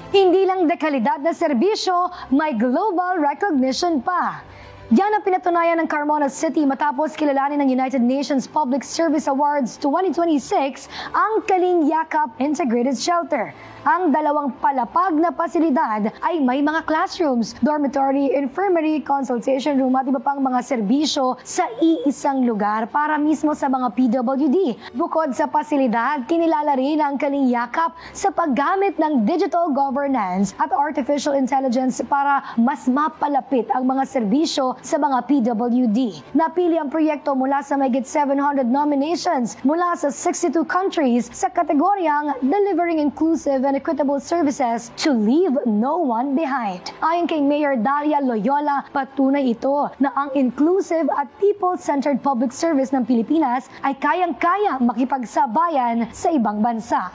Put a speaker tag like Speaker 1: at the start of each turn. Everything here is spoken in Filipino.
Speaker 1: Hindi lang dekalidad na serbisyo, may global recognition pa. Yan ang pinatunayan ng Carmona City matapos kilalanin ng United Nations Public Service Awards 2026 ang Kaling Yakap Integrated Shelter. Ang dalawang palapag na pasilidad ay may mga classrooms, dormitory, infirmary, consultation room at iba pang mga serbisyo sa iisang lugar para mismo sa mga PWD. Bukod sa pasilidad, kinilala rin ang Kaling Yakap sa paggamit ng digital governance at artificial intelligence para mas mapalapit ang mga serbisyo sa mga PWD. Napili ang proyekto mula sa mahigit 700 nominations mula sa 62 countries sa kategoryang Delivering Inclusive and Equitable Services to Leave No One Behind. Ayon kay Mayor Dalia Loyola, patunay ito na ang inclusive at people-centered public service ng Pilipinas ay kayang-kaya makipagsabayan sa ibang bansa.